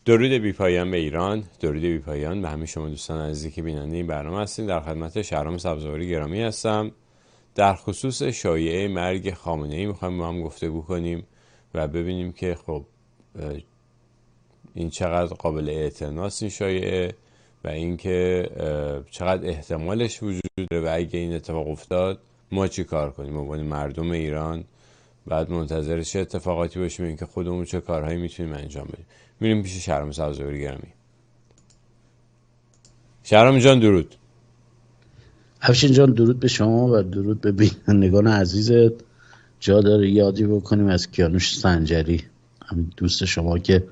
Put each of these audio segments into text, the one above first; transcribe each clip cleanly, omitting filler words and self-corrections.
درود بی پایان به ایران، درود بی پایان به همه شما دوستان عزیزی که بیننده این برنامه هستین. در خدمت شهرام سبزواری گرامی هستم. در خصوص شایعه مرگ خامنه‌ای میخوایم با هم گفتگو کنیم و ببینیم که خب این چقدر قابل اعتناست این شایعه و اینکه چقدر احتمالش وجود داره و اگه این اتفاق افتاد ما چی کار کنیم به عنوان مردم ایران. بعد منتظر چه اتفاقاتی باشیم، اینکه خودمون چه کارهایی میتونیم انجام بدیم. میریم پیش شهرام سبزواری گرامی. شهرام جان درود. افشین جان درود به شما و درود به بینندگان عزیزت. جا داره یادی بکنیم از کیانوش سنجری، همین دوست شما که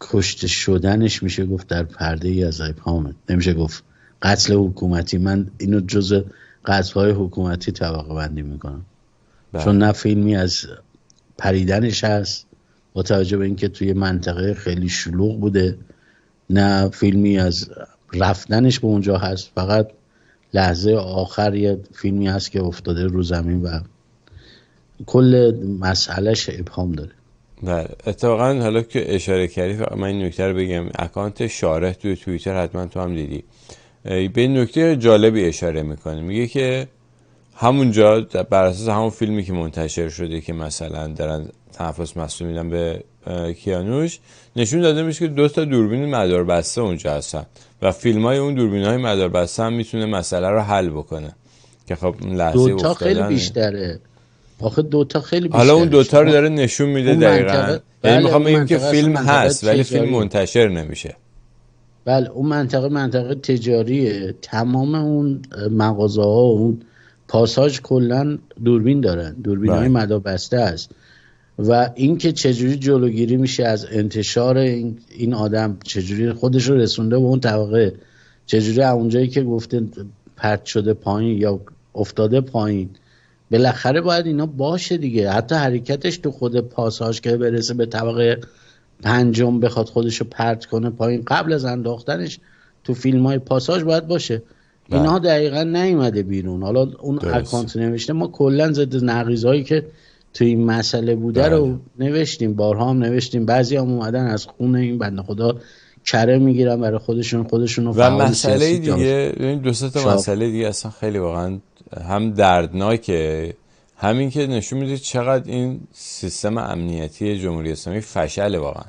کشته شدنش میشه گفت در پرده ای از ابهامه، نمیشه گفت قتل حکومتی. من اینو جز قتل‌های حکومتی طبقه بندی میکنم چون نه فیلمی از پریدنش هست با توجه به اینکه توی منطقه خیلی شلوغ بوده، نه فیلمی از رفتنش به اونجا هست، فقط لحظه آخر یه فیلمی هست که افتاده رو زمین و کل مسئلهش ابهام داره. بله اتفاقا حالا که اشاره کردی من این نکته رو بگم، اکانت شارح توی توییتر حتما تو هم دیدی به نکته جالبی اشاره میکنه، میگه که همونجا بر اساس همون فیلمی که منتشر شده که مثلا دارن تنفس مصنوعی میدن به کیانوش، نشون داده میشه که 2 تا دوربین مداربسته اونجا هستن و فیلمای اون دوربین‌های مداربسته هم میتونه مسئله رو حل بکنه که خب لحظه 2 تا خیلی بیشتره. آخه 2 تا خیلی بیشتره. حالا اون 2 تا رو داره نشون میده دقیقاً. یعنی میخوام بگم که فیلم هست ولی فیلم منتشر نمیشه. بله اون منطقه تجاریه، تمام اون مغازه ها و اون پاساژ کلا دوربین دارن، دوربین های مداربسته است و اینکه چجوری جلوگیری میشه از انتشار این آدم، چجوری خودش رو رسونده به اون طبقه، چجوری اونجایی که گفته پرت شده پایین یا افتاده پایین، بالاخره باید اینا باشه دیگه. حتی حرکتش تو خود پاساژ که برسه به طبقه 5 بخواد خودشو پرت کنه پایین قبل از انداختنش تو فیلم های پاساژ باید باشه. اینا دقیقا نیومده بیرون. حالا اون اکانت نوشته، ما کلا ضد نقیضایی که تو این مسئله بوده رو نوشتیم، بارها هم نوشتیم، بعضی هم اومدن از خون این بنده خدا کره میگیرن برای خودشون و مسئله دیگه، این 2 تا مسئله دیگه اصلا خیلی واقعا هم دردناکه، همین که نشون میده چقدر این سیستم امنیتی جمهوری اسلامی فشله واقعا.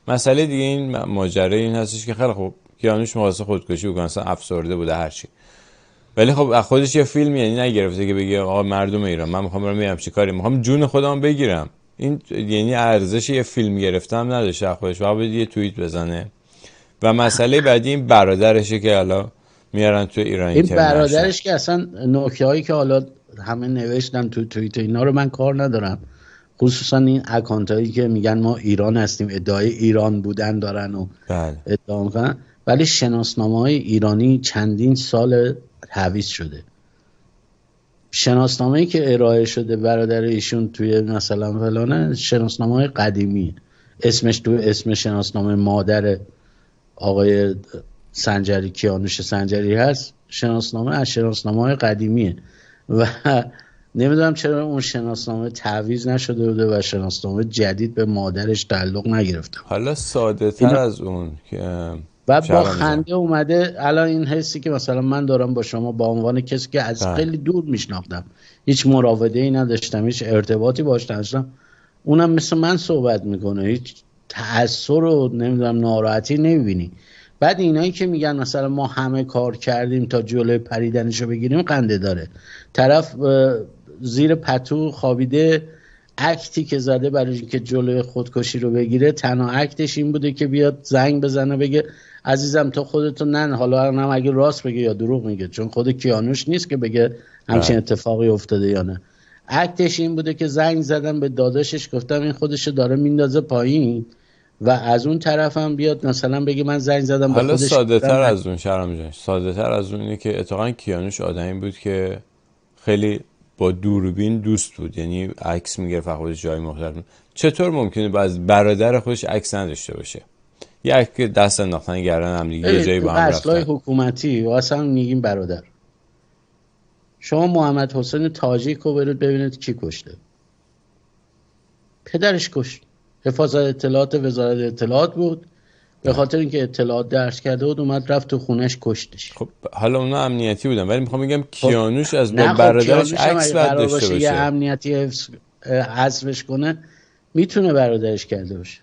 مسئله دیگه این ماجرای این هستش که خیلی خوب کیانوش می‌خواسته خودکشی بکنه، اصلا افسرده بوده هرچی، ولی خب خودش یه فیلم یعنی نگرفته که بگه آقا مردم ایران من میخوام برم میرم چی کاری، میخوام جون خودم بگیرم. این یعنی ارزش یه فیلم گرفتم نداشته خودش، فقط یه توییت بزنه. و مسئله بعدی این برادرشه که حالا میارن تو ایران اینترنشنال. این برادرش که اصلا نکته‌هایی که حالا همه نوشتن تو توییت اینا رو من کار ندارم، خصوصا این اکانت هایی که میگن ما ایران هستیم، ادعای ایران بودن دارن و ادعا میکنن، ولی شناسنامه های ایرانی چندین سال تعویض شده. شناسنامه‌ای که ارائه شده برادر ایشون توی مثلا فلانه شناسنامه های قدیمی، اسمش تو اسم شناسنامه مادر آقای سنجری، کیانوش سنجری هست، شناسنامه از شناسنامه های قدیمیه و نمیدونم چرا اون شناسنامه تعویض نشده بوده و شناسنامه جدید به مادرش تعلق نگرفته. حالا ساده تر از اون و با خنده اومده الان این حسی که مثلا من دارم با شما به عنوان کسی که از خیلی دور میشناختم، هیچ مراوده ای نداشتم، هیچ ارتباطی باش نداشتم، اونم مثل من صحبت میکنه، هیچ تأثیر و نمیدونم ناراحتی نمیبینی. بعد اینایی که میگن مثلا ما همه کار کردیم تا جلوی پریدنشو بگیریم، قنده داره. طرف زیر پتو خوابیده، اکتی که زده برای اینکه جلوی خودکشی رو بگیره، تنها اکتش این بوده که بیاد زنگ بزنه بگه عزیزم تو خودتو نن، حالا هم اگه راست بگه یا دروغ میگه، چون خود کیانوش نیست که بگه همچین اتفاقی افتاده یا نه. اکتش این بوده که زنگ زدم به داداشش گفتم این خودشو داره میندازه پایین و از اون طرف هم بیاد مثلا بگه من زنگ زدم به خودش. حالا ساده تر از اون شهرام جان، ساده تر از اون اینه که اتفاقا کیانوش آدمی بود که خیلی با دوربین دوست بود، یعنی عکس میگرفت خودش جای مختلف. چطور ممکنه باز برادر خودش عکس نداشته باشه؟ یک دست انداختن گردن هم دیگه یه جایی با هم رفتن. اصلای حکومتی واسه میگیم برادر. شما محمد حسین تاجیک رو برید ببینید کی کشته. پدرش کشت. حفاظت اطلاعات وزارت اطلاعات بود، به خاطر اینکه اطلاعات درج کرده بود اومد رفت تو خونش کشتش. خب حالا اونا امنیتی بودن، ولی میخوام بگم خب کیانوش از نه، خب برادرش کیانوش هم عکس اگه بعد قرار داشته باشه یه باشه. امنیتی حذفش کنه میتونه برادرش کرده باشه.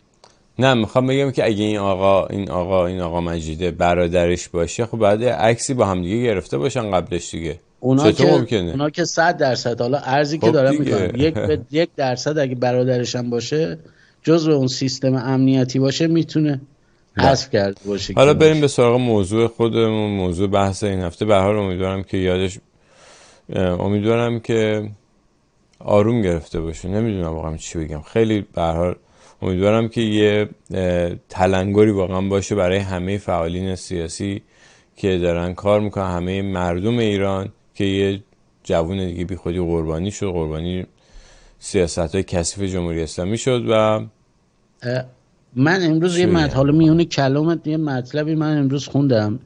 نه میخوام بگم که اگه این آقا مجیده برادرش باشه، خب بعد عکسی با هم دیگه گرفته باشن قبلش دیگه. چطور ممکنه؟ اونا که 100%، حالا ارزی که خب دارم دیگه. میکنم 1% اگه برادرش هم باشه جزو اون سیستم امنیتی باشه میتونه حذف کرده باشه. حالا بریم به سراغ موضوع خودمون، موضوع بحث این هفته. به هر حال امیدوارم که آروم گرفته باشه. نمیدونم واقعا چی بگم. خیلی به هر حال امیدوارم که یه تلنگری واقعا باشه برای همه فعالین سیاسی که دارن کار میکنن، همه مردم ایران، که یه جوون دیگه بی خودی قربانی شد، قربانی سیاست‌های کثیف جمهوری اسلامی شد. و من امروز حالا میونه کلامت یه مطلبی من امروز خوندم،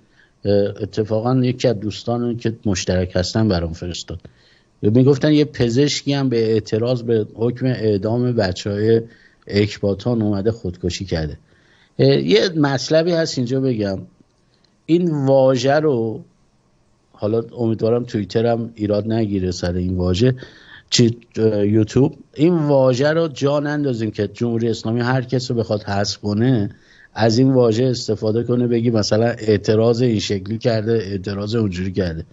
اتفاقا یکی از دوستان که مشترک هستن برام فرستاد، میگفتن یه پزشکی هم به اعتراض به حکم اعدام بچهای اکباتان اومده خودکشی کرده. یه مطلبی هست اینجا بگم، این واژه رو، حالا امیدوارم توییترم ایراد نگیره سر این واژه، یوتیوب، این واژه رو جا نندازیم که جمهوری اسلامی هر کس رو بخواد حذف کنه از این واژه استفاده کنه، بگی مثلا اعتراض این شکلی کرده، اعتراض اونجوری کرده.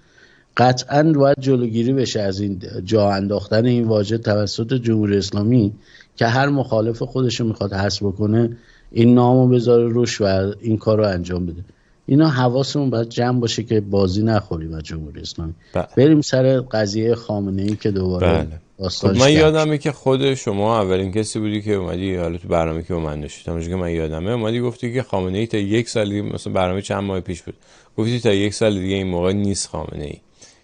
قطعاً باید جلوگیری بشه از این جا انداختن این واژه توسط جمهوری اسلامی که هر مخالف خودش رو میخواد حذف کنه این نامو بذاره روش و این کار رو انجام بده. اینا حواسمون باید جمع باشه که بازی نخوریم از جمهوری اسلامی. بریم سر قضیه خامنه‌ای که دوباره خب من یادمه که خود شما اولین کسی بودی که اومدی، حالا تو برنامه که با من داشتی، تا که من یادمه، اومدی گفتی که خامنه‌ای تا یک سال دیگه، مثلا برنامه چند ماه پیش بود، گفتی تا یک سال دیگه این موقع نیست خامنه‌ای،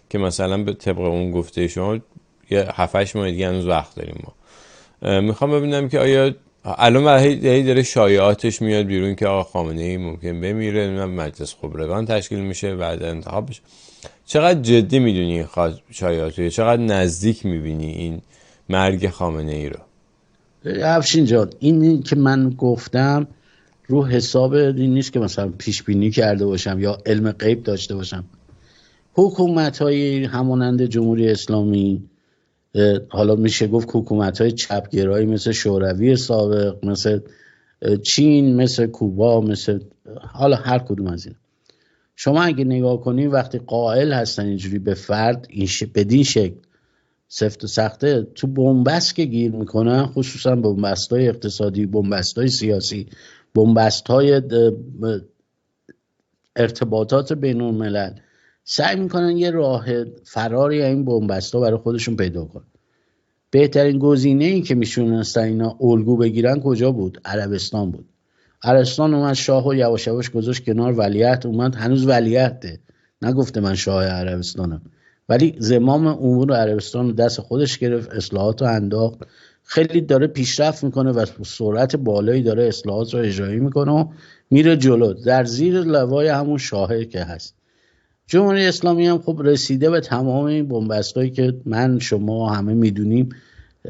که مثلا به طبق اون گفته شما یه 7-8 ماه دیگه هنوز وقت داریم. ما میخوام ببینم که آیا الان هی داره شایعاتش میاد بیرون که آقا خامنه‌ای ممکن بمیره، مجلس خبرگان تشکیل میشه بعد انتخاب بشه. چقدر جدی میدونی این شایعاتو؟ چقدر نزدیک میبینی این مرگ خامنه‌ای رو؟ افشین جان، این که من گفتم رو حساب این نیست که مثلا پیش بینی کرده باشم یا علم غیب داشته باشم. حکومت‌های همانند جمهوری اسلامی، حالا میشه گفت حکومت‌های چپگرایی مثل شوروی سابق، مثل چین، مثل کوبا، مثل حالا هر کدوم از این، شما اگه نگاه کنید وقتی قائل هستن اینجوری به فرد بدین شکل سفت و سخته، تو بنبست که گیر میکنن، خصوصا بنبست‌های اقتصادی، بنبست‌های سیاسی، بنبست‌های ارتباطات بین الملل، سعی میکنن یه راه فراری این بنبستا برای خودشون پیدا کنن. بهترین گزینه ای که میشونستن اینا الگو بگیرن کجا بود؟ عربستان بود. عربستان اومد شاه و یواش یواش گذاشت کنار، ولیعهد اومد، هنوز ولیعهده، نگفته من شاه عربستانم، ولی زمام امور عربستان دست خودش گرفت، اصلاحات رو انداخت، خیلی داره پیشرفت میکنه و سرعت بالایی داره اصلاحات رو اجرایی میکنه و میره جلو در زیر لوای همون شاهه که هست. جمهوری اسلامی هم خب رسیده به تمام این بنبستایی که من شما همه میدونیم،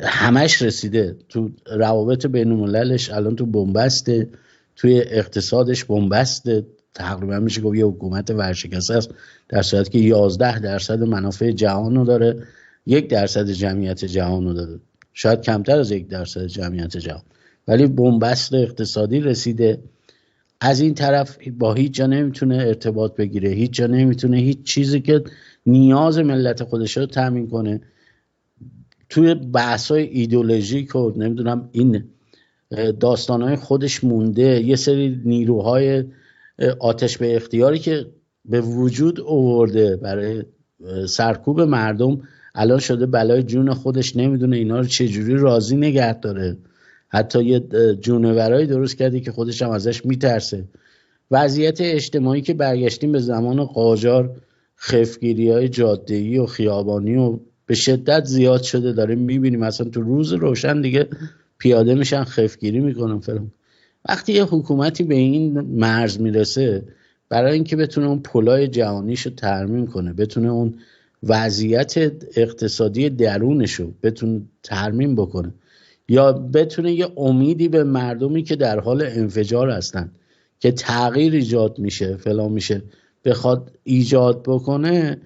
همش رسیده. تو روابط بین المللش الان تو بنبسته، توی اقتصادش بنبسته، تقریبا میشه گفت یه حکومت ورشکسته است، در صورتی که 11% منافع جهان رو داره، 1% جمعیت جهان رو داره، شاید کمتر از 1% جمعیت جهان، ولی بنبست اقتصادی رسیده. از این طرف با هیچ جا نمیتونه ارتباط بگیره، هیچ جا نمیتونه هیچ چیزی که نیاز ملت خودش رو تامین کنه. توی بحث‌های ایدئولوژیک و نمیدونم این داستان‌های خودش مونده، یه سری نیروهای آتش به اختیاری که به وجود آورده برای سرکوب مردم، الان شده بلای جون خودش، نمیدونه اینا رو چجوری راضی نگه داره. حتی یه جونورایی درست کرده که خودش هم ازش میترسه. وضعیت اجتماعی که برگشتیم به زمان قاجار، خفتگیری‌های جاده‌ای و خیابانی و به شدت زیاد شده، داریم میبینیم اصلا تو روز روشن دیگه پیاده میشن خفتگیری میکنن فلان. وقتی یه حکومتی به این مرز میرسه، برای اینکه بتونه اون پلای جهانیشو ترمیم کنه، بتونه اون وضعیت اقتصادی درونشو بتونه ترمیم بکنه، یا بتونه یه امیدی به مردمی که در حال انفجار هستن که تغییر ایجاد میشه فلان میشه بخواد ایجاد بکنه،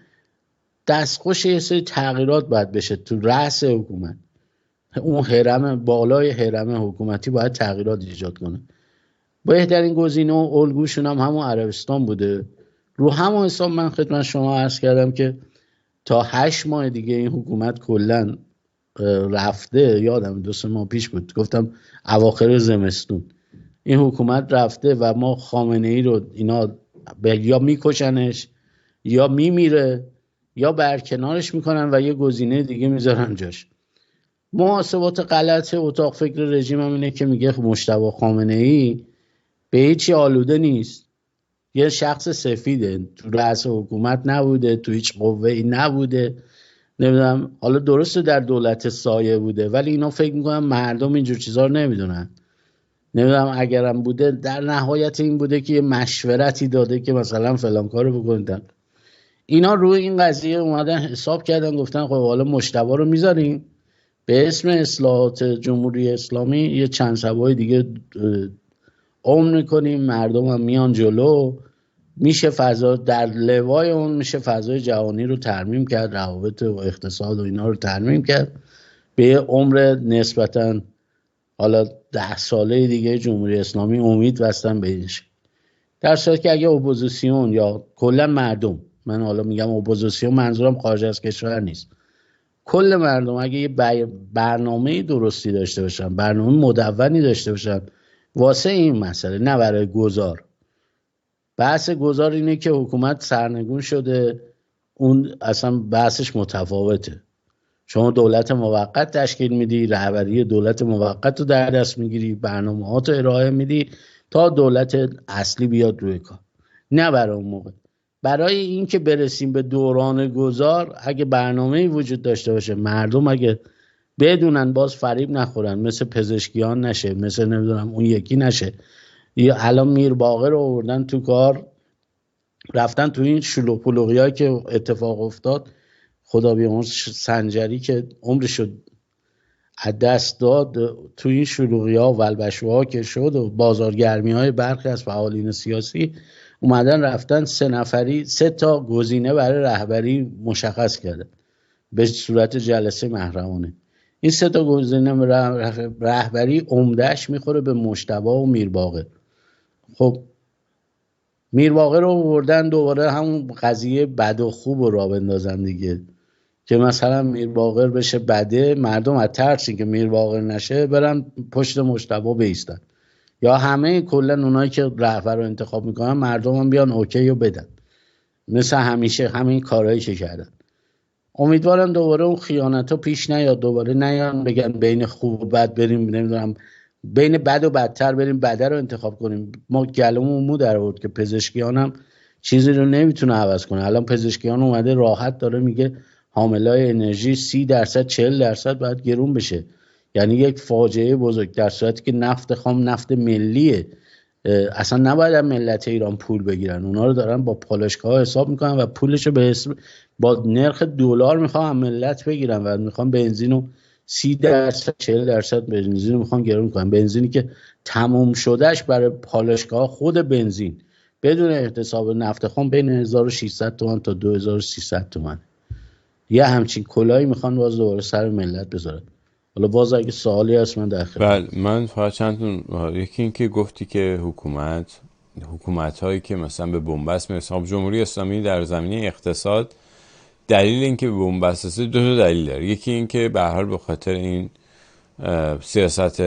دستخوش یه سری تغییرات باید بشه تو رأس حکومت. اون هرم بالای هرم حکومتی باید تغییرات ایجاد کنه. بهترین گزینه و الگوشون هم همون عربستان بوده. رو همون حساب من خدمت شما عرض کردم که تا 8 ماه دیگه این حکومت کلا رفته. یادم 2-3 ماه پیش بود گفتم اواخر زمستون این حکومت رفته و ما خامنه ای رو اینا یا میکشنش یا میمیره یا برکنارش میکنن و یه گزینه دیگه میذارن جاش. محاسبات غلط اتاق فکر رژیم هم اینه که میگه مجتبی خامنه ای به هیچی آلوده نیست، یه شخص سفیده، تو رأس حکومت نبوده، تو هیچ قوه‌ای نبوده، نمیدونم حالا درسته در دولت سایه بوده ولی اینا فکر میکنن مردم اینجور چیزا رو نمیدونن. نمیدونم اگرم بوده در نهایت این بوده که یه مشورتی داده که مثلا فلان کارو بکنید. اینا روی این قضیه اومدن حساب کردن گفتن خب حالا مجتبی رو میذاریم به اسم اصلاحات جمهوری اسلامی یه چند شبای دیگه عمر کنیم، مردم هم میان جلو، میشه فضا در لوای اون میشه فضای جهانی رو ترمیم کرد، روابط و اقتصاد و اینا رو ترمیم کرد به یه عمر نسبتاً حالا 10 ساله دیگه جمهوری اسلامی امید بستن بهش. در صورتی که اگه اپوزیسیون یا کلا مردم، من حالا میگم اپوزیسیون منظورم خارج از کشور نیست، کل مردم اگه یه برنامه درستی داشته باشن، برنامه مدونی داشته باشن واسه این مسئله، نه برای گذار. بحث گذار اینه که حکومت سرنگون شده، اون اصلا بحثش متفاوته. شما دولت موقت تشکیل میدی، رهبری دولت موقت رو در دست میگیری، برنامه‌هات رو ارائه میدی تا دولت اصلی بیاد روی کار، نه برای اون موقع. برای این که برسیم به دوران گذار اگه برنامه‌ای وجود داشته باشه، مردم اگه بدونن باز فریب نخورن، مثل پزشکیان نشه، مثل نمیدونم اون یکی نشه. یا الان میر باقر رو آوردن تو کار، رفتن تو این شلوغ پلوغیایی که اتفاق افتاد، خدا بیامرز سنجری که عمرشو از دست داد تو این شلوغی‌ها و البشوها که شد و بازارگرمی‌های برخی از فعالین سیاسی اومدن رفتن 3 تا گزینه برای رهبری مشخص کردن به صورت جلسه محرمانه. این 3 تا گزینه رهبری عمده‌اش میخوره به مجتبی و میر باقر. خب میر باقر رو آوردن دوباره همون قضیه بد و خوب رو راه بندازن دیگه، که مثلا میر باقر بشه بده، مردم از ترسی که میر باقر نشه برن پشت مجتبی بایستن، یا همه کلا اونایی که رهبر رو انتخاب میکنن مردم هم بیان اوکی رو بدن، مثل همیشه همین کارهایی که کردن. امیدوارم دوباره اون خیانت ها پیش نیاد، دوباره نیان بگن بین خوب و بد بریم، نمیدونم بین بد و بدتر بریم بده رو انتخاب کنیم. ما گلمون مو در آورد که پزشکیان هم چیزی رو نمیتونه عوض کنه. الان پزشکیان اومده راحت داره میگه حاملای انرژی 30% 40% باید گرون بشه، یعنی یک فاجعه بزرگ، در صورتی که نفت خام نفت ملیه، اصلا نباید ملت ایران پول بگیرن، اونا رو دارن با پالایشگاه حساب میکنن و پولشو به اسم با نرخ دلار میخوان ملت بگیرن و میخوان بنزینو 30% 40% بنزین رو میخوان گرون کنن. بنزینی که تموم شدهش برای پالایشگاه خود بنزین بدون احتساب نفت خام بین 1600 تومان تا 2300 تومان، یه همچین کلاهی میخوان باز دوباره سر ملت بذارن. حالا باز اگه سوالی هست من در خدمت. بله، من فقط چند یکی این که گفتی که حکومت هایی که مثلا به بنبست میرسن، جمهوری اسلامی در زمینه اقتصاد دلیل این که به بنبست رسید 2 تا دلیل داره. یکی این که به هر حال به خاطر این سیاست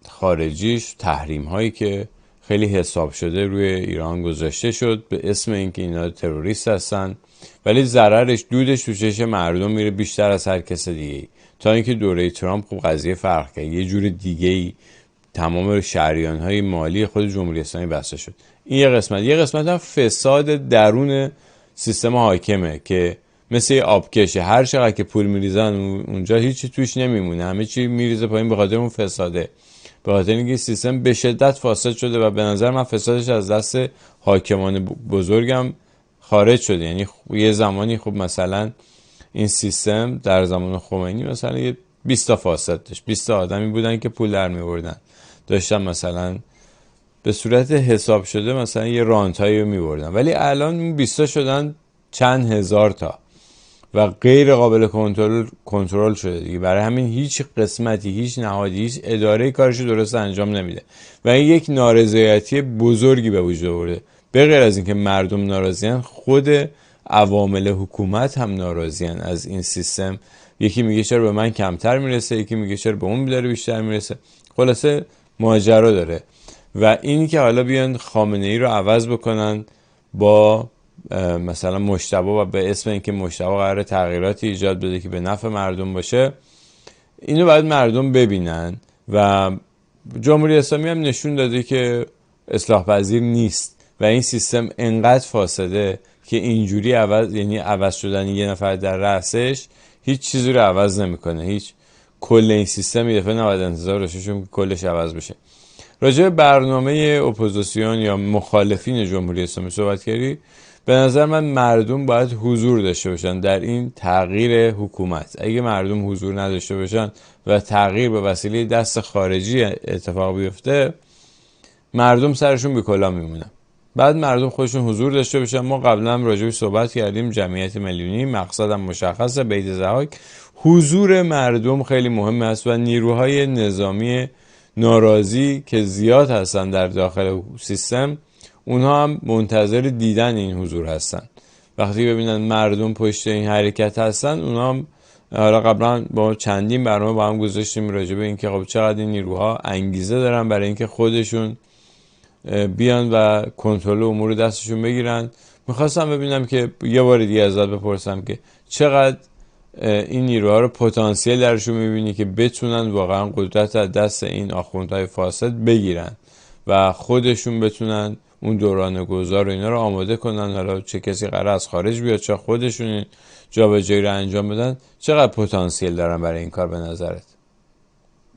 خارجیش، تحریم هایی که خیلی حساب شده روی ایران گذاشته شد به اسم اینکه اینا تروریست هستن، ولی ضررش دودش تو چشم مردم میره بیشتر از هر کس دیگه. تا اینکه دوره ترامپ خوب قضیه فرق کرد، یه جور دیگه تمام شریان های مالی خود جمهوری اسلامی بسته شد. این یه قسمت هم فساد درون سیستم حاکمه که مثل یه آبکشه، هر چقدر که پول میریزن اونجا هیچی توش نمیمونه، همه چی میریزه پایین به خاطر اون فساده، به خاطر اینکه سیستم به شدت فاسد شده و به نظر من فسادش از دست حاکمان بزرگم خارج شده. یعنی یه زمانی خب مثلا این سیستم در زمان خمینی مثلا یه 20 تا فاسد داشت، 20 تا آدمی بودن که پول در می‌آوردن، داشتن مثلا به صورت حساب شده مثلا یه رانتایی رو می‌بردن، ولی الان این 20 تا شدن چند هزار تا و غیر قابل کنترل شده دیگه. برای همین هیچ قسمتی، هیچ نهادی، هیچ اداره کارشو درست انجام نمیده و این یک نارضایتی بزرگی به وجود آورده. به غیر از اینکه مردم ناراضیان، خود عوامل حکومت هم ناراضیان از این سیستم. یکی میگه چرا به من کمتر میرسه، یکی میگه چرا به اون داره بیشتر میرسه. خلاصه ماجرا داره و اینی که حالا بیان خامنه ای رو عوض بکنن با مثلا مجتبی و به اسم اینکه مجتبی قراره تغییراتی ایجاد بده که به نفع مردم باشه، اینو باید مردم ببینن و جمهوری اسلامی هم نشون داده که اصلاح پذیر نیست و این سیستم انقدر فاسده که اینجوری عوض شدن یه نفر در رأسش هیچ چیزی رو عوض نمیکنه. هیچ کل این سیستم یه دفعه نباید انتظار داشته باشیم که کلش عوض بشه. راجع به برنامه اپوزیسیون یا مخالفین جمهوری اسلامی صحبت کردی. به نظر من مردم باید حضور داشته باشن در این تغییر حکومت. اگه مردم حضور نداشته باشن و تغییر به وسیله دست خارجی اتفاق بیفته، مردم سرشون به کلا میمونن. بعد مردم خودشون حضور داشته باشن. ما قبلا هم راجع به صحبت کردیم، جمعیت میلیونی مقصدم مشخصه، بیت ضحاک. حضور مردم خیلی مهم است و نیروهای نظامی ناراضی که زیاد هستن در داخل سیستم، اونها هم منتظر دیدن این حضور هستن. وقتی ببینن مردم پشت این حرکت هستن، اونها هم حالا قبلا با چندین برنامه با هم گذاشتیم راجع به اینکه خب چقدر این نیروها انگیزه دارن برای اینکه خودشون بیان و کنترل امور دستشون بگیرن. میخواستم ببینم که یه بار دیگه ازت بپرسم که چقدر این نیروها رو پتانسیل درشون میبینی که بتونن واقعا قدرت از دست این آخوندهای فاسد بگیرن و خودشون بتونن اون دوران گذار و اینا رو آماده کنن. حالا چه کسی قرار از خارج بیاد، چه خودشون این جابجایی رو انجام بدن. چقدر پتانسیل دارن برای این کار به نظرت؟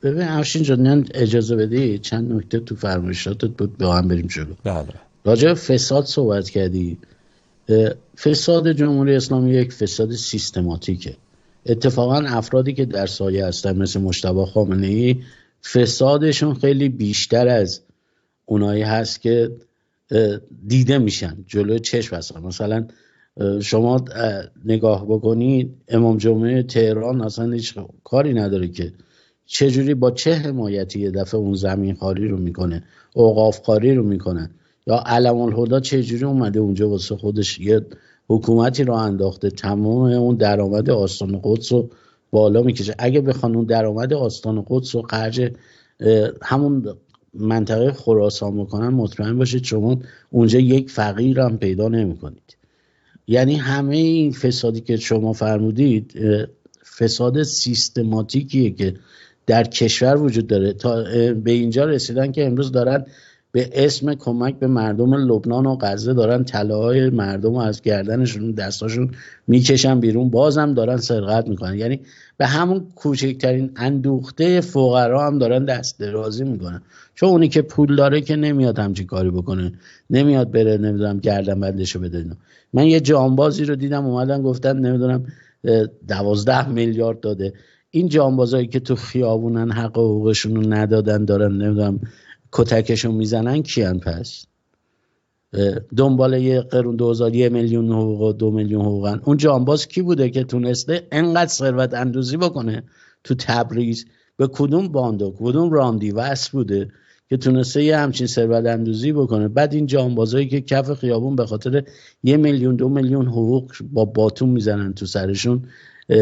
ببین افشین جان، اجازه بدی چند نکته تو فرمایشاتت بود با هم بریم جلو. بله. راجع به فساد صحبت کردی. فساد جمهوری اسلامی یک فساد سیستماتیکه. اتفاقا افرادی که در سایه هستن مثل مجتبی خامنه‌ای، فسادشون خیلی بیشتر از اونایی هست که دیده میشن جلوی چشم هستن. مثلا شما نگاه بکنید، امام جمعه تهران اصلا هیچ کاری نداره که چجوری با چه حمایتی یه دفعه اون زمین خاری رو میکنه، اوقاف خاری رو میکنه، یا علم الهدی چجوری اومده اونجا واسه خودش یه حکومتی رو انداخته، تمام اون درآمد آستان قدس رو بالا میکشه. اگه بخوان اون درآمد آستان قدس رو خرج همون منطقه خراسان بکنن، مطمئن باشید شما اونجا یک فقیر هم پیدا نمیکنید. یعنی همه این فسادی که شما فرمودید فساد سیستماتیکیه که در کشور وجود داره. تا به اینجا رسیدن که امروز دارن به اسم کمک به مردم لبنان و غزه دارن طلاهای مردم رو از گردنشون دستاشون میکشن بیرون، بازم دارن سرقت میکنن. یعنی به همون کوچکترین اندوخته فقرا هم دارن دست درازی میکنن، چون اونی که پول داره که نمیاد همچین کاری بکنه، نمیاد بره نمیدونم گردن بندشو بده. من یه جانبازی رو دیدم اومدن گفتن نمیدونم 12 میلیارد داده. این جانبازایی که تو خیابونن حق و حقوقشون رو ندادن دارن نمیدونم کتکشون میزنن، کیان؟ پس دنبال یه قرون 2000 1 میلیون حقوق و 2 میلیون حقوقن. اون جانباز کی بوده که تونسته انقدر ثروت اندوزی بکنه تو تبریز؟ به کدوم باندو کدوم راندی وصل بوده که تونسته یه همچین ثروت اندوزی بکنه؟ بعد این جانبازایی که کف خیابون به خاطر 1 میلیون 2 میلیون حقوق با باتون میزنن تو سرشون،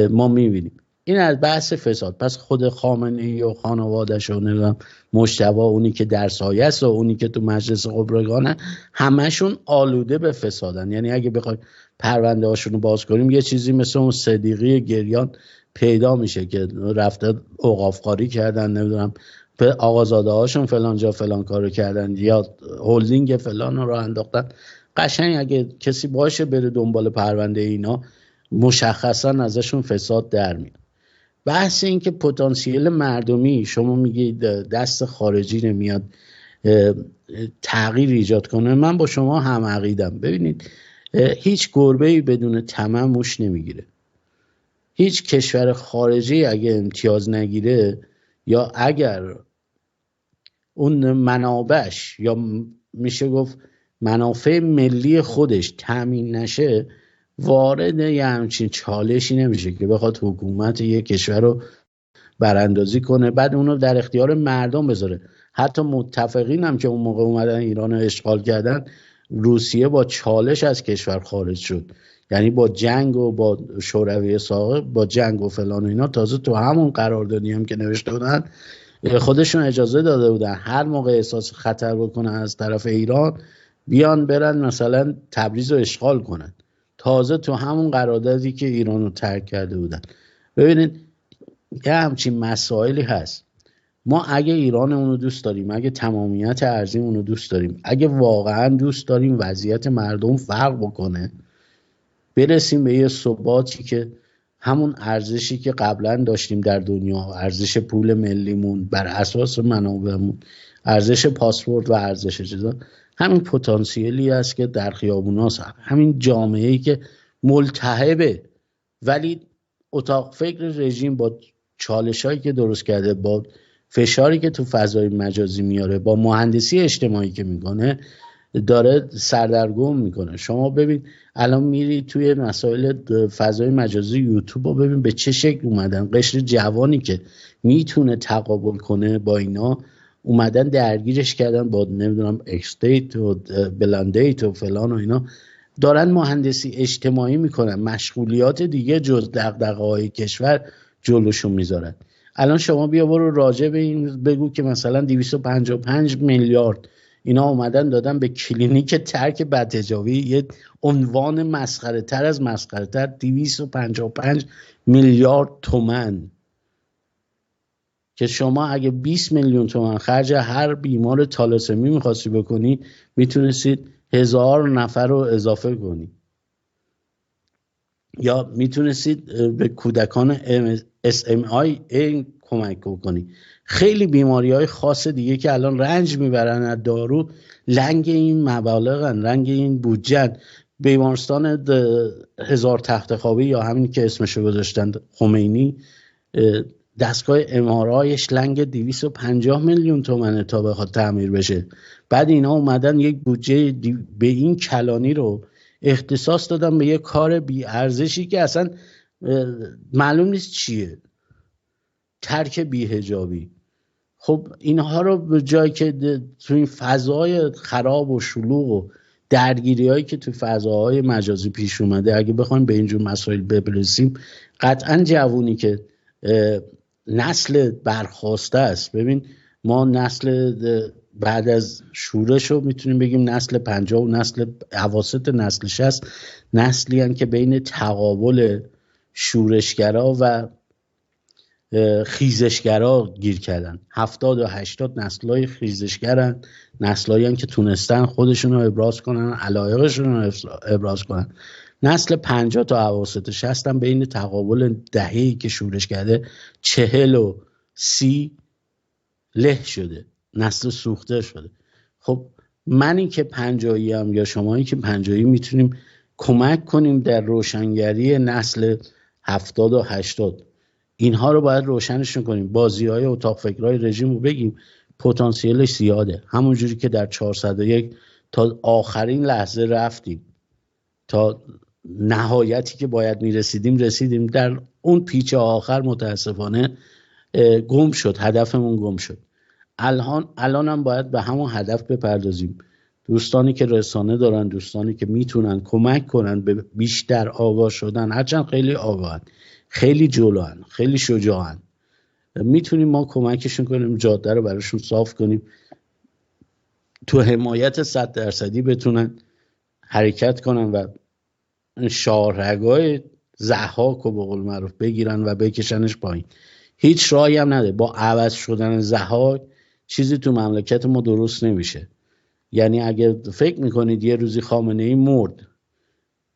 ما میبینیم. این از بحث فساد. پس خود خامنه‌ای و خانواده‌اش و نمیدونم مجتبی، اونی که در سایه است و اونی که تو مجلس خبرگانه، همشون آلوده به فسادن. یعنی اگه بخوایم پرونده هاشون رو باز کنیم، یه چیزی مثل اون صدیقی گریان پیدا میشه که رفته اوقاف خاری کردن، نمیدونم به آقازاده هاشون فلان جا فلان کارو کردن یا هولدینگ فلان رو انداختن. قشنگ اگه کسی باشه بره دنبال پرونده اینا، مشخصا ازشون فساد در میاد. بحث این که پتانسیل مردمی، شما میگید دست خارجی نمیاد تغییر ایجاد کنه، من با شما هم عقیدم. ببینید هیچ گربه‌ای بدون طمع موش نمیگیره. هیچ کشور خارجی اگه امتیاز نگیره یا اگر اون منابعش یا میشه گفت منافع ملی خودش تامین نشه، وارد یه همچین چالشی نمیشه که بخواد حکومت یک کشور رو براندازی کنه بعد اونو در اختیار مردم بذاره. حتی متفقین هم که اون موقع اومدن ایران رو اشغال کردن، روسیه با چالش از کشور خارج شد، یعنی با جنگ و با شوروی سابق با جنگ و فلان و اینا. تازه تو همون قراردادی هم که نوشته بودن خودشون اجازه داده بودن هر موقع احساس خطر بکنن از طرف ایران بیان برن مثلا تبریز رو اشغال کنن. تازه تو همون قراردادی که ایران رو ترک کرده بودن. ببینید یه همچین مسائلی هست. ما اگه ایرانمون رو دوست داریم، اگه تمامیت ارضیمون رو دوست داریم، اگه واقعا دوست داریم وضعیت مردم فرق بکنه، برسیم به یه ثباتی که همون ارزشی که قبلا داشتیم در دنیا، ارزش پول ملیمون بر اساس منابعمون، ارزش پاسپورت و ارزش چیزا، همین پتانسیلی است که در خیابوناست، همین جامعه‌ای که ملتهبه ولی اتاق فکر رژیم با چالشایی که درست کرده، با فشاری که تو فضای مجازی میاره، با مهندسی اجتماعی که میکنه، داره سردرگم میکنه. شما ببین الان میری توی مسائل فضای مجازی یوتیوب رو ببین به چه شکل اومدن. قشر جوانی که میتونه تقابل کنه با اینا اومدن درگیرش کردن با نمیدونم اکستیت و بلاندیت و فلان و اینا، دارن مهندسی اجتماعی میکنن، مشغولیات دیگه جز دغدغه‌های کشور جلوشون میذارن. الان شما بیا برو راجع به این بگو که مثلا 255 میلیارد اینا اومدن دادن به کلینیک ترک بدحجابی، یه عنوان مسخره تر از مسخره تر، 255 میلیارد تومان که شما اگه 20 میلیون تومان خرج هر بیمار تالاسمی میخواستی بکنی میتونستید 1000 نفر رو اضافه کنی، یا میتونستید به کودکان SMI کمک کنی. خیلی بیماری های خاص دیگه که الان رنج میبرن از دارو، لنگ این مبالغن، لنگ این بودجن. بیمارستان 1000 تخت خوابی یا همین که اسمشو گذاشتن خمینی، دستگاه امارایش لنگ 250 میلیون تومنه تا بخواد تعمیر بشه. بعد اینا اومدن یک بودجه به این کلانی رو اختصاص دادن به یک کار بی ارزشی که اصلا معلوم نیست چیه، ترک بی‌حجابی. خب اینها رو به جایی که تو این فضای خراب و شلوغ و درگیری هایی که تو فضاهای مجازی پیش اومده، اگه بخوایم به اینجور مسائل ببرسیم، قطعا جوونی که نسل برخواسته است، ببین ما نسل بعد از شورش رو میتونیم بگیم نسل 50 و نسل اواسط نسل 60 نسلی هستند که بین تقابل شورشگرا و خیزشگرا گیر کردن. 70 و 80 نسل‌های خیزشگرن، نسل‌هایی هستند که تونستن خودشون رو ابراز کنن، علایقشون رو ابراز کنن. نسل 50 تا اواسط 60 هم بین تقابل دهه‌ای که شورش کرده 40 و 30 له شده، نسل سوخته شده. خب منی که 50ی ام یا شمایی که 50ی میتونیم کمک کنیم در روشنگری نسل 70 و 80. اینها رو باید روشنشون کنیم. بازی‌های اتاق فکرای رژیم رو بگیم پتانسیلش زیاده، همونجوری که در 401 تا آخرین لحظه رفتیم، تا نهایتی که باید میرسیدیم رسیدیم، در اون پیچ آخر متاسفانه گم شد، هدفمون گم شد. الان هم باید به همون هدف بپردازیم. دوستانی که رسانه دارن، دوستانی که میتونن کمک کنن به بیشتر آگاه شدن، هرچند خیلی آگاهن، خیلی جلوان، خیلی شجاعن، میتونیم ما کمکشون کنیم، جاده رو براشون صاف کنیم، تو حمایت 100% بتونن حرکت کنن و شاهرگای ضحاک رو به قول معروف بگیرن و بکشنش پایین. هیچ راهی هم نده. با عوض شدن ضحاک چیزی تو مملکت ما درست نمیشه. یعنی اگر فکر میکنید یه روزی خامنه‌ای مرد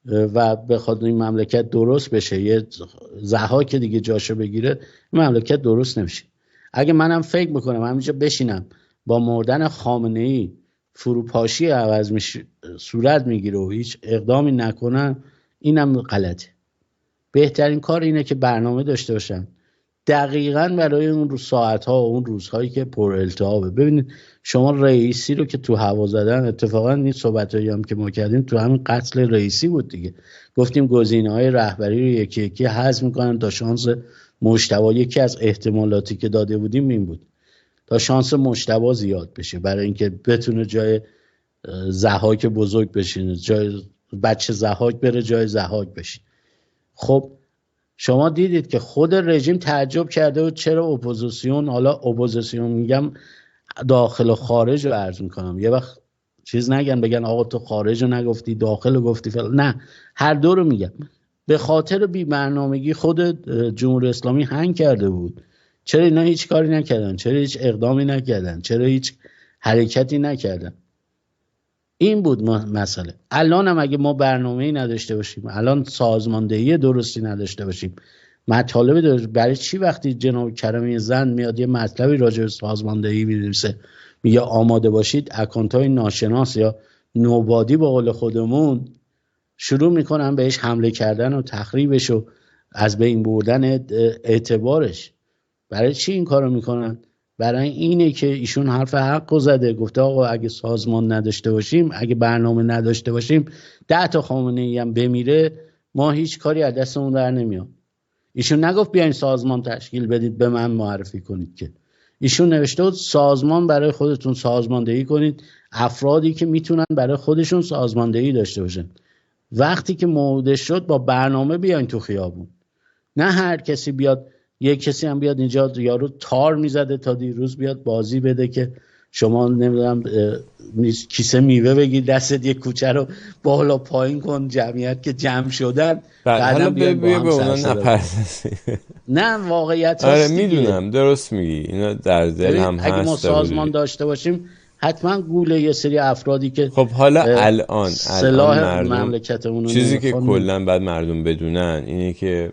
و بخواد این مملکت درست بشه، یه ضحاک دیگه جاشو بگیره، مملکت درست نمیشه. اگه منم فکر میکنم همینجا بشینم با مردن خامنه‌ای فروپاشی صورت میگیره و هیچ اقدامی نکنم، اینم غلطه. بهترین کار اینه که برنامه داشته باشن دقیقاً برای اون ساعت‌ها و اون روزهایی که پر التهابه. ببینید شما رئیسی رو که تو هوا زدن، اتفاقاً این صحبتایی هم که ما کردیم تو همین قتل رئیسی بود دیگه، گفتیم گزینه‌های رهبری رو یکی یکی حذف می‌کنن تا شانس مجتبی، یکی از احتمالاتی که داده بودیم این بود تا شانس مجتبی زیاد بشه برای اینکه بتونه جای ضحاک بزرگ بشینه، جای بچه ضحاک بره جای ضحاک بشه. خب شما دیدید که خود رژیم تعجب کرده و چرا اپوزیسیون، حالا اپوزیسیون میگم داخل و خارج رو عرض میکنم، یه وقت چیز نگن بگن آقا تو خارج رو نگفتی داخل رو گفتی فلان، نه هر دو رو میگم. به خاطر بی برنامگی خود جمهوری اسلامی هنگ کرده بود. چرا اینا هیچ کاری نکردن؟ چرا هیچ اقدامی نکردن؟ چرا هیچ حرکتی نکردن؟ این بود مسئله. الان هم اگه ما برنامه‌ای نداشته باشیم، الان سازماندهی درستی نداشته باشیم، مطالب درست، برای چی وقتی جناب کرمی زند میاد یه مطلبی راجع به سازماندهی می‌نویسه میگه آماده باشید، اکانت‌های ناشناس یا نوبادی به قول خودمون شروع میکنن بهش حمله کردن و تخریبش و از بین بردن اعتبارش. برای چی این کارو میکنن؟ برای اینه که ایشون حرف حق زده، گفته آقا اگه سازمان نداشته باشیم، اگه برنامه نداشته باشیم، 10 تا خامنه‌ای هم بمیره ما هیچ کاری از دستمون در نمیاد. ایشون نگفت بیاین سازمان تشکیل بدید به من معرفی کنید، که ایشون نوشته بود سازمان برای خودتون سازماندهی کنید، افرادی که میتونن برای خودشون سازماندهی داشته باشن. وقتی که موعود شد با برنامه بیاین تو خیابون، نه هر کسی بیاد، یک کسی هم بیاد اینجا یارو تار میزده تا دیروز بیاد بازی بده که شما نمیدونم کیسه میوه بگیر دستت یک کوچه رو بالا پایین کن، جمعیت که جمع شدن حالا به اونا نپردازی. نه واقعیت آره میدونم درست میگی، اینا در دل هم هست. اگه ما سازمان داشته باشیم حتما گوله یه سری افرادی که خب حالا الان سلاح مملکتمون، چیزی که کلا بعد مردم بدونن اینه که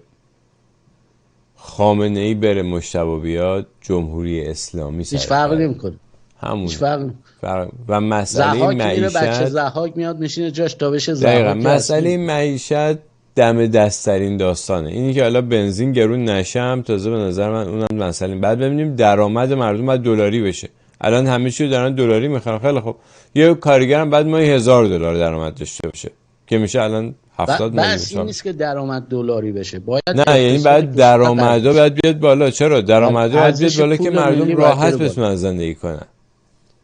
خامنه‌ای بره مجتبی بیاد جمهوری اسلامی هیچ فرقی نمیکنه، همون هیچ فرق. و مسئله معیشت، بچه ضحاک میاد میشینه جاش تا بشه ضحاک. دقیقاً مسئله معیشت دم دستترین داستانه. اینی که حالا بنزین گرون نشم تازه به نظر من اونم مسئله. بعد ببینیم درآمد مردم باید دلاری بشه. الان همه چی دارن دلاری میخرن. خیلی خب یه کارگرم بعد ماهی $1000 درآمد داشته باشه که میشه الان 70 میلیون. بس این نیست که درآمد دلاری بشه، باید نه یعنی بعد درآمدا باید بیاد بالا. چرا درآمدا باید بیاد بالا که مردم راحت بتونن زندگی کنن.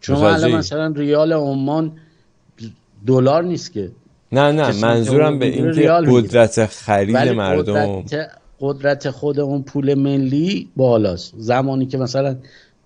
شما الان مثلا ریال عمان دلار نیست که. نه منظورم به این که قدرت خرید مردم، قدرت خود اون پول ملی بالاست. زمانی که مثلا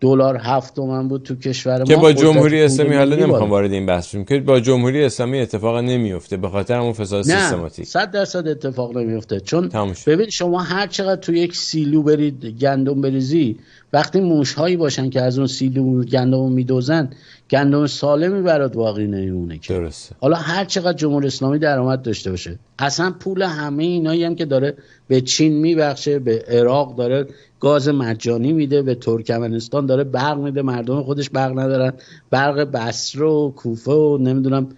دلار 7 تومن بود تو کشور ما که با جمهوری اسلامی، حالا نمیخوام وارد این بحث بشم، که با جمهوری اسلامی اتفاق نمیفته به خاطر همون فساد سیستماتیک. 100% اتفاق نمیفته. چون ببین شما هر چقدر تو یک سیلو برید گندم بریزی، وقتی موشهایی باشن که از اون سیلو گندم میدوزن، گندم سالمی برات باقی نمیمونه که. درسته. حالا هر چقدر جمهوری اسلامی درآمد داشته باشه، اصلا پول همه اینایی هم که داره به چین میبخشه، به عراق داره گاز مجانی میده، به ترکمنستان داره برق میده، مردم خودش برق ندارن، برق بصره و کوفه و نمیدونم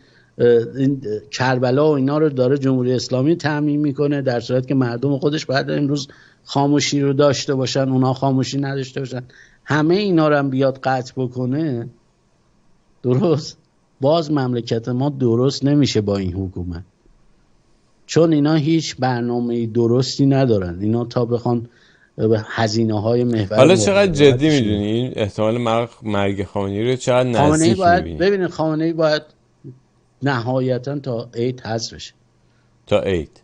این کربلا و اینا رو داره جمهوری اسلامی تامین میکنه، در صورتی که مردم خودش بعد امروز خاموشی رو داشته باشن، اونا خاموشی نداشته باشن. همه اینا رو هم بیاد قطع بکنه، درست باز مملکت ما درست نمیشه با این حکومت، چون اینا هیچ برنامه درستی ندارن. اینا تا بخوان هزینه‌های محور. حالا چقدر جدی میدونی این احتمال مرگ خامنه‌ای رو چقدر نزدیک می‌بینی؟ ببینید خامنه‌ای باید نهایتاً تا عید حذف بشه. تا عید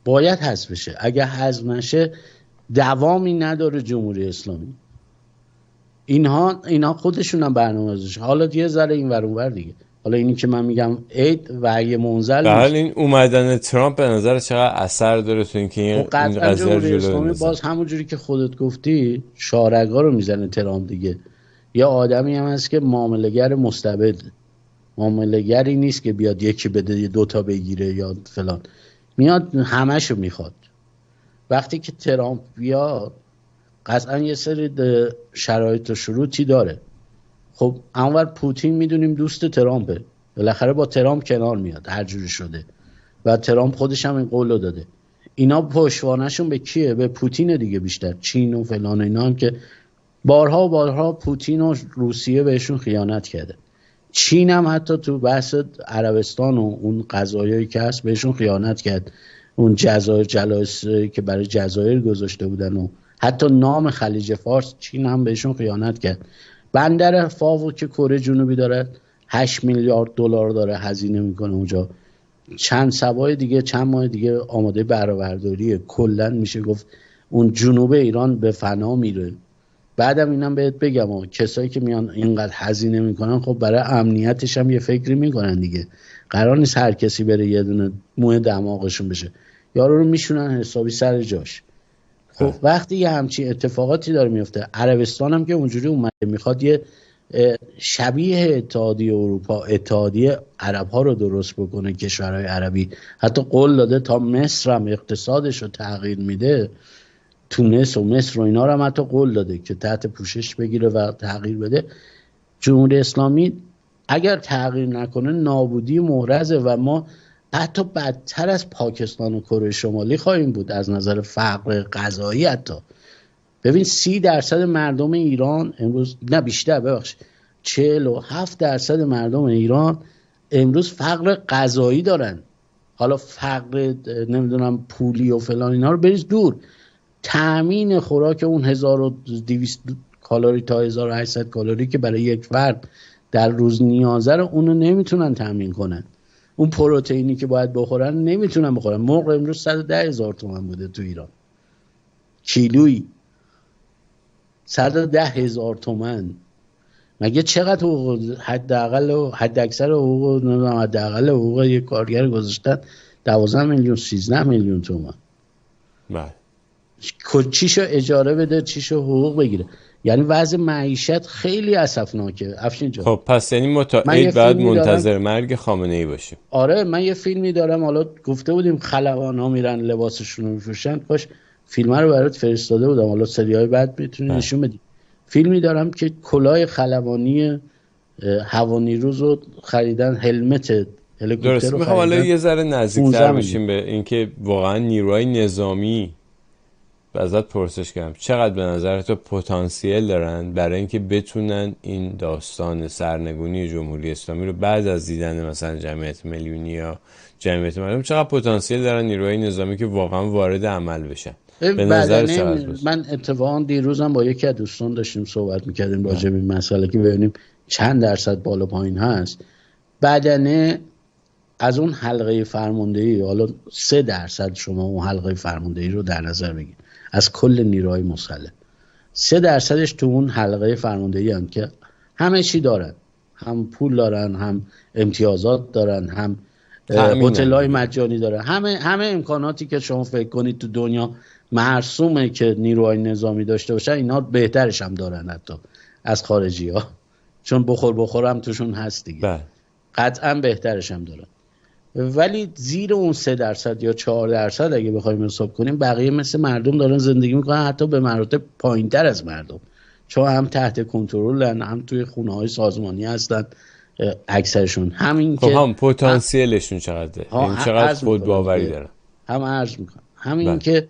باید حذف بشه. اگه حذف نشه دوامی نداره جمهوری اسلامی. اینها خودشون هم برنامه‌ریزی. حالا یه ذره این ور اون ور دیگه. حالا اینی که من میگم عید و یه منزل به حال این اومدن ترامپ به نظر چقدر اثر داره تو اینکه این قضیه رو جلو بندازه. باز همونجوری که خودت گفتی شارگا رو میزنه ترامپ دیگه. یه آدمی هم هست که معامله‌گر مستبد، معامله‌گری نیست که بیاد یکی بده 2 تا بگیره یا فلان، میاد همه‌شو میخواد. وقتی که ترامپ بیاد قطعا یه سری شرایط و شروطی داره. خب اونور پوتین میدونیم دوست ترامپه، بالاخره با ترامپ کنار میاد هر جوری شده، و ترامپ خودش هم این قولو داده. اینا پشتوانه‌شون به کیه؟ به پوتین دیگه بیشتر. چین و فلان اینا هم که بارها و بارها پوتین و روسیه بهشون خیانت کرده. چین هم حتی تو بحث عربستان و اون قضایایی که هست بهشون خیانت کرد. اون جزایر جلایسی که برای جزایر گذاشته بودن و حتی نام خلیج فارس چین هم بهشون خیانت کرد. بندر فاو که کره جنوبی داره 8 میلیارد دلار داره هزینه میکنه اونجا. چند سبای دیگه چند ماه دیگه آماده بهره‌برداریه. کلا میشه گفت اون جنوب ایران به فنا میره. بعدم اینم بهت بگم کسایی که میان اینقدر هزینه میکنن خب برای امنیتش هم یه فکری میکنن دیگه. قرار نیست هر کسی بره یه دونه موه دماغشون بشه. یارو رو میشونن حسابی سر جاش. خب وقتی یه همچین اتفاقاتی داره میفته، عربستان هم که اونجوری اومده میخواد یه شبیه اتحادیه اروپا، اتحادیه عرب ها رو درست بکنه، کشورهای عربی. حتی قول داده تا مصر هم اقتصادش رو تغییر میده، تونس و مصر و اینا رو هم حتی قول داده که تحت پوشش بگیره و تغییر بده. جمهوری اسلامی اگر تغییر نکنه نابودی محرزه و ما حتی بدتر از پاکستان و کره شمالی خواهیم بود از نظر فقر غذایی. حتی ببین 30% مردم ایران امروز، نه بیشتر، ببخشید 47% مردم ایران امروز فقر غذایی دارن. حالا فقر نمیدونم پولی و فلان اینا رو بریز دور، تامین خوراک اون 1200 کالری تا 1800 کالری که برای یک فرد در روز نیازه رو اونو نمیتونن تامین کنن. اون پروتئینی که باید بخورن نمیتونن بخورن. مرغ امروز 110,000 تومان بوده تو ایران، کیلویی 110,000 تومان. مگه چقدر حقوق حداقل و حداکثر حقوق نمیدونم حداقل حقوق یک کارگر گذاشتن 12 میلیون 13 میلیون تومان. بله. چیشو اجاره بده، چیشو حقوق بگیره. یعنی وضع معیشت خیلی اسفناکه افشین جان. خب پس یعنی عید بعد منتظر مرگ خامنه ای باشیم. آره من یه فیلمی دارم، حالا گفته بودیم خلبان ها میرن لباسشون رو میفروشن، کاش فیلم رو برات فرستاده بودم، حالا سریای بعد میتونی نشون بدی. فیلمی دارم که کلاه خلبانی هوانیروز رو خریدن، هلمت هلیکوپتر رو خریدن. میخوام حالا یه ذره نزدیک‌تر بشیم به اینکه واقعا نیروهای نظامی ازت پرسش کردم چقدر به نظر تو پتانسیل دارن برای اینکه بتونن این داستان سرنگونی جمهوری اسلامی رو بعد از دیدن مثلا جمعیت میلیونی یا جمعیت مردم، چقدر پتانسیل دارن نیروهای نظامی که واقعا وارد عمل بشن؟ به نظر چقدر؟ من اتفاقا دیروزم با یکی از دوستان داشتیم صحبت میکردیم راجع به این مسئله که ببینیم چند درصد بالا پایین هست. بدنه از اون حلقه فرماندهی، حالا 3% شما اون حلقه فرماندهی رو در نظر بگید از کل نیروهای مسلح، 3%ش تو اون حلقه فرماندهی هم که همه چی دارن، هم پول دارن، هم امتیازات دارن، هم هتل‌های مجانی دارن، همه امکاناتی که شما فکر کنید تو دنیا مرسومه که نیروهای نظامی داشته باشن اینا بهترش هم دارن حتی از خارجی ها، چون بخور هم توشون هست دیگه. قطعا بهترش هم دارن. ولی زیر اون 3% یا 4% اگه بخوایم حساب کنیم بقیه مثل مردم دارن زندگی میکنن، حتی به مراتب پایین‌تر از مردم، چون هم تحت کنترلن، هم توی خونه‌های سازمانی هستن اکثرشون. همین خب که هم پتانسیلشون چقدره، این چقدر خودباوری دارن. هم عرض میکنم همین که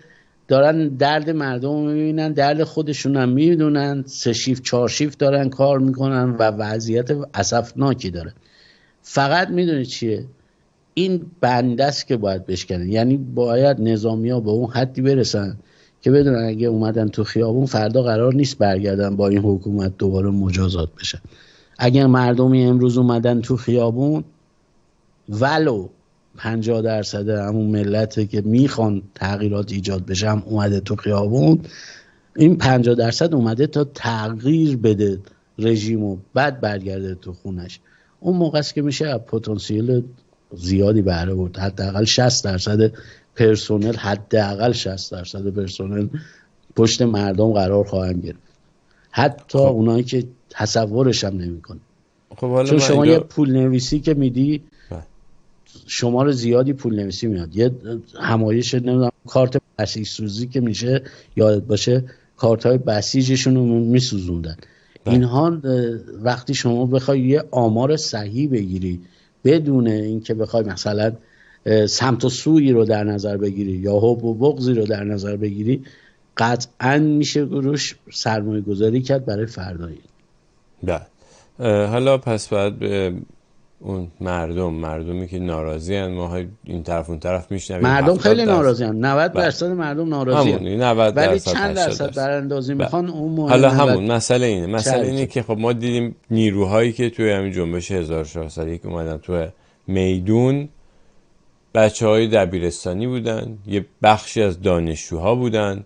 دارن درد مردم رو میبینن، درد خودشون هم میدونن، 3 شیفت 4 شیفت دارن کار میکنن و وضعیت اسفناکی داره. فقط میدونی چیه؟ این بنده است که باید بشکنن. یعنی باید نظامی‌ها به اون حدی برسن که بدونن اگه اومدن تو خیابون فردا قرار نیست برگردن با این حکومت دوباره مجازات بشن. اگر مردمی امروز اومدن تو خیابون، ولو 50% همون ملته که میخوان تغییرات ایجاد بشه هم اومده تو خیابون، این 50% اومده تا تغییر بده رژیمو، بعد برگرده تو خونش، اون موقع است که میشه پتانسیل زیادی بهره برد. حداقل 60% پرسنل، حداقل 60% پرسنل پشت مردم قرار خواهند گرفت، حتی اونایی که تصورش هم نمی‌کنه. خب چون شما یه پول نویسی که میدی شمار زیادی پول نویسی میاد، یه همایش نمیدونم کارت بسیج سوزی که میشه یادت باشه کارت‌های بسیجشون رو میسوزوندن. اینها وقتی شما بخوای یه آمار صحیح بگیری بدون اینکه بخوای مثلا سمت و سویی رو در نظر بگیری یا حب و بغضی رو در نظر بگیری، قطعا میشه روش سرمایه گذاری کرد برای فردایی. بعد حالا پس باید به اون مردمی که ناراضی هن، ما این طرف اون طرف میشنویم، مردم خیلی ناراضی هن، 90% مردم ناراضی هن، ولی چند درصد براندازی میخوان اون مهمه. حالا همون مسئله اینه که خب ما دیدیم نیروهایی که توی همین جنبش 1401 اومدن توی میدون، بچه‌های دبیرستانی بودن، یه بخشی از دانشجوها بودن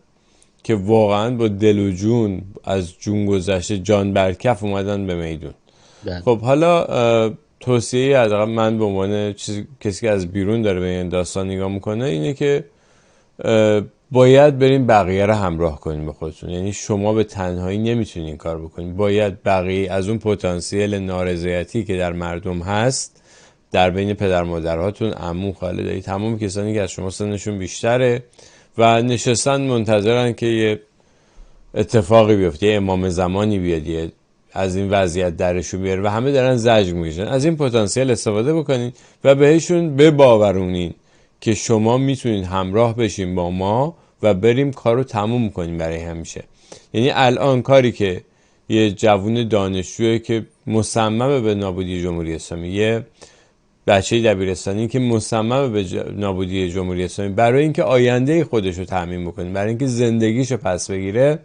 که واقعا با دل و جون از جون گذشته جان برکف اومدن به میدون. خب حالا توصیه حداقل من به عنوان کسی که از بیرون داره به این داستان نگاه میکنه اینه که باید بریم بقیه رو همراه کنیم به خودتون. یعنی شما به تنهایی نمیتونین این کار بکنین، باید بقیه از اون پتانسیل نارضایتی که در مردم هست، در بین پدر مادرهاتون، عمو، خاله، دایی، تمام کسانی که از شما سنشون بیشتره و نشستن منتظرن که یه اتفاقی بیفته، یه امام زمانی بیاد از این وضعیت درشون بیاره و همه دارن زجر میکشن، از این پتانسیل استفاده بکنین و بهشون بباورونین که شما میتونین همراه بشین با ما و بریم کارو تموم کنیم برای همیشه. یعنی الان کاری که یه جوون دانشجویی که مصممه به نابودی جمهوری اسلامی، یه بچه دبیرستانی که مصممه به نابودی جمهوری اسلامی برای اینکه آینده خودش رو تضمین بکنه، برای اینکه زندگیشو پس بگیره،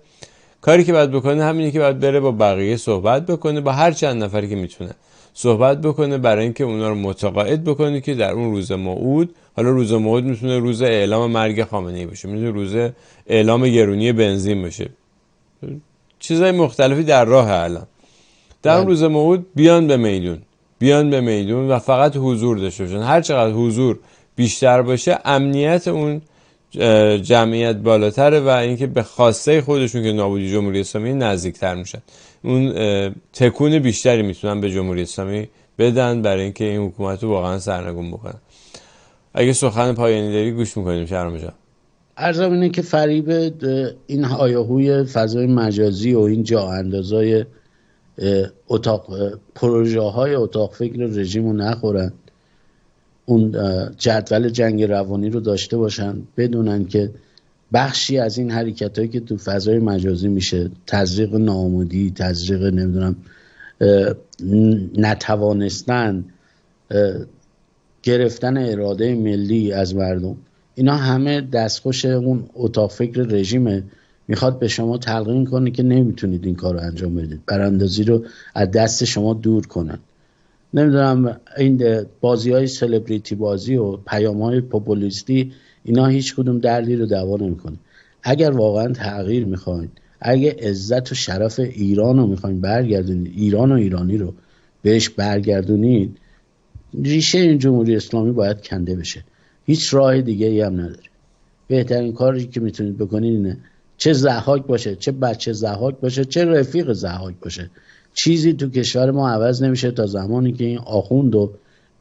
کاری که باید بکنه همینه که باید بره با بقیه صحبت بکنه، با هر چند نفری که میتونه صحبت بکنه برای اینکه اونا رو متقاعد بکنه که در اون روز موعود، حالا روز موعود میتونه روز اعلام مرگ خامنه‌ای باشه، میتونه روز اعلام گرونی بنزین باشه، چیزای مختلفی در راه الان، در اون روز موعود بیان به میدون و فقط حضور داشته باشن. هر چقدر حضور بیشتر باشه امنیت اون جمعیت بالاتره و اینکه به خواسته خودشون که نابودی جمهوری اسلامی نزدیکتر میشن، اون تکون بیشتری میتونن به جمهوری اسلامی بدن برای اینکه این حکومت رو واقعا سرنگون بکنن. اگه سخن پایانی داری گوش میکنیم شهرام جان. عرضم اینه که فریب این هیاهوی فضای مجازی و این جا اندازای پروژه های اتاق فکر رژیم رو نخورن، اون جدول جنگ روانی رو داشته باشن، بدونن که بخشی از این حرکت هایی که تو فضای مجازی میشه، تزریق ناامیدی، تزریق نمیدونم نتوانستن گرفتن اراده ملی از مردم، اینا همه دستخوش اون اتاق فکر رژیمه. میخواد به شما تلقین کنه که نمیتونید این کار رو انجام بدید، براندازی رو از دست شما دور کنن. نمیدونم این بازی های سلبریتی بازی و پیام های پوپولیستی، اینا هیچ کدوم دردی رو دوا نمیکنه. اگر واقعا تغییر میخواین، اگه عزت و شرف ایران رو میخواین برگردونید، ایران و ایرانی رو بهش برگردونید، ریشه این جمهوری اسلامی باید کنده بشه. هیچ راه دیگه ای هم نداره. بهترین کاری که میتونید بکنید اینه، چه ضحاک باشه، چه بچه ضحاک باشه، چه رفیق ضحاک باشه، چیزی تو کشور ما عوض نمیشه تا زمانی که این آخوند و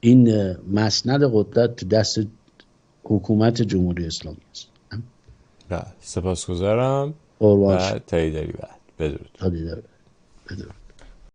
این مسند قدرت تو دست حکومت جمهوری اسلامی است. سپاسگزارم و تایی داری بعد. بدرود. بدرود.